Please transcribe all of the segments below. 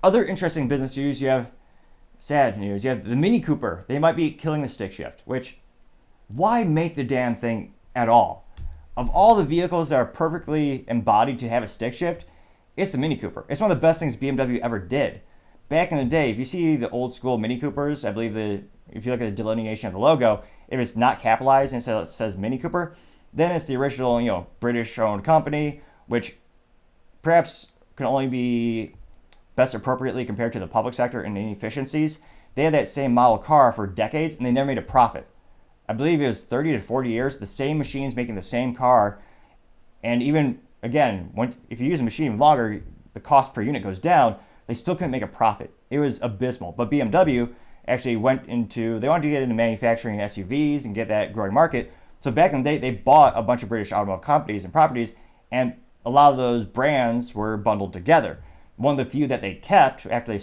Other interesting business news, you have sad news. You have the Mini Cooper. They might be killing the stick shift, which, why make the damn thing at all? Of all the vehicles that are perfectly embodied to have a stick shift, it's the Mini Cooper. It's one of the best things BMW ever did. Back in the day, if you see the old school Mini Coopers, I believe if you look at the delineation of the logo, if it's not capitalized and it says Mini Cooper, then it's the original, British-owned company, which perhaps can only be best appropriately compared to the public sector in inefficiencies. They had that same model car for decades, and they never made a profit. I believe it was 30 to 40 years, the same machines making the same car, and even, again, if you use a machine longer, the cost per unit goes down, they still couldn't make a profit. It was abysmal. But BMW actually they wanted to get into manufacturing SUVs and get that growing market. So back in the day, they bought a bunch of British automotive companies and properties, and a lot of those brands were bundled together. One of the few that they kept after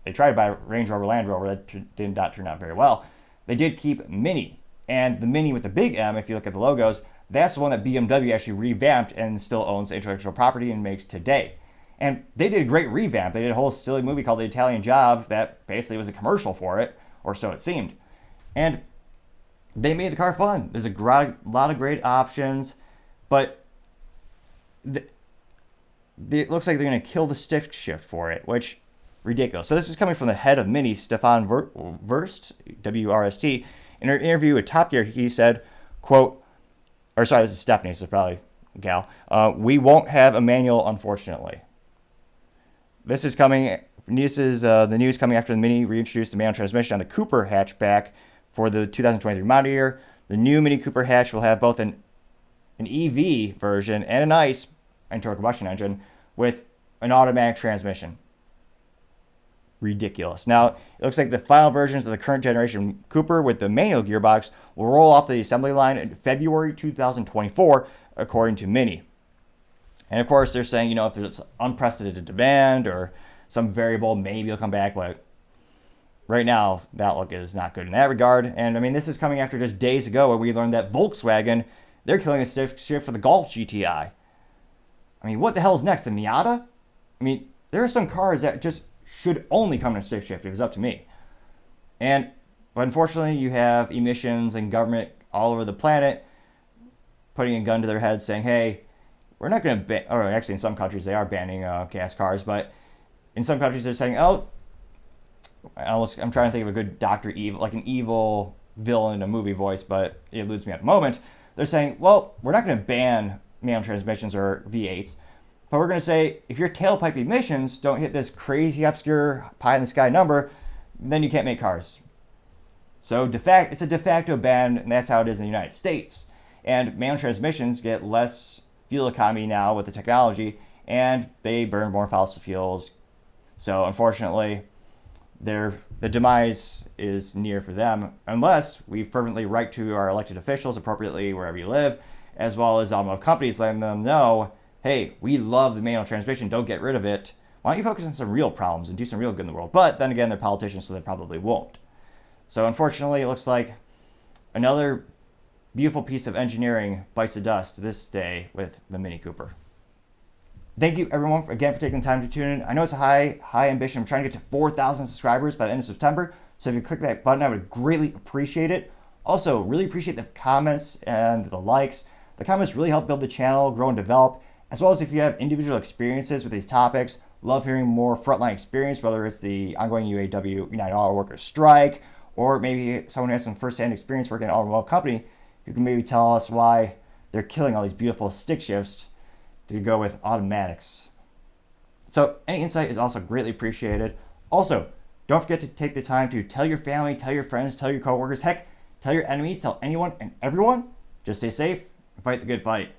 they tried to buy Range Rover, Land Rover, that did not turn out very well. They did keep Mini, and the Mini with the big M, if you look at the logos, that's the one that BMW actually revamped and still owns intellectual property and makes today. And they did a great revamp. They did a whole silly movie called The Italian Job that basically was a commercial for it, or so it seemed. And they made the car fun. There's a lot of great options, but it looks like they're going to kill the stick shift for it, which ridiculous. So this is coming from the head of Mini, Stefan Wurst, W-R-S-T. In her interview with Top Gear, he said, quote, this is Stephanie, so probably a gal, we won't have a manual, unfortunately. This is the news coming after the Mini reintroduced the manual transmission on the Cooper hatchback for the 2023 model year. The new Mini Cooper hatch will have both an EV version and an ICE, internal combustion engine, with an automatic transmission. Ridiculous. Now, it looks like the final versions of the current generation Cooper with the manual gearbox will roll off the assembly line in February 2024, according to Mini. And of course, they're saying, if there's unprecedented demand or some variable, maybe it'll come back. But right now, the outlook is not good in that regard. And I mean, this is coming after just days ago where we learned that Volkswagen, they're killing the stick shift for the Golf GTI. I mean, what the hell is next? The Miata? I mean, there are some cars that just should only come in a stick shift if it was up to me. But unfortunately, you have emissions and government all over the planet putting a gun to their head saying, hey, we're not going to ban, or actually in some countries they are banning gas cars, but in some countries they're saying, I'm trying to think of a good Dr. Evil, like an evil villain in a movie voice, but it eludes me at the moment. They're saying, well, we're not going to ban manual transmissions or V8s, but we're going to say if your tailpipe emissions don't hit this crazy obscure pie in the sky number, then you can't make cars. So it's a de facto ban, and that's how it is in the United States. And manual transmissions get less fuel economy now with the technology, and they burn more fossil fuels. So unfortunately, the demise is near for them, unless we fervently write to our elected officials appropriately wherever you live, as well as automotive companies, letting them know, hey, we love the manual transmission, don't get rid of it. Why don't you focus on some real problems and do some real good in the world? But then again, they're politicians, so they probably won't. So unfortunately, it looks like another beautiful piece of engineering bites the dust this day with the Mini Cooper. Thank you everyone again for taking the time to tune in. I know it's a high ambition. I'm trying to get to 4,000 subscribers by the end of September. So if you click that button, I would greatly appreciate it. Also, really appreciate the comments and the likes. The comments really help build the channel, grow and develop, as well as if you have individual experiences with these topics. Love hearing more frontline experience, whether it's the ongoing UAW United Auto Workers strike, or maybe someone who has some first-hand experience working at an automotive company who can maybe tell us why they're killing all these beautiful stick shifts to go with automatics. So any insight is also greatly appreciated. Also, don't forget to take the time to tell your family, tell your friends, tell your coworkers, heck, tell your enemies, tell anyone and everyone. Just stay safe and fight the good fight.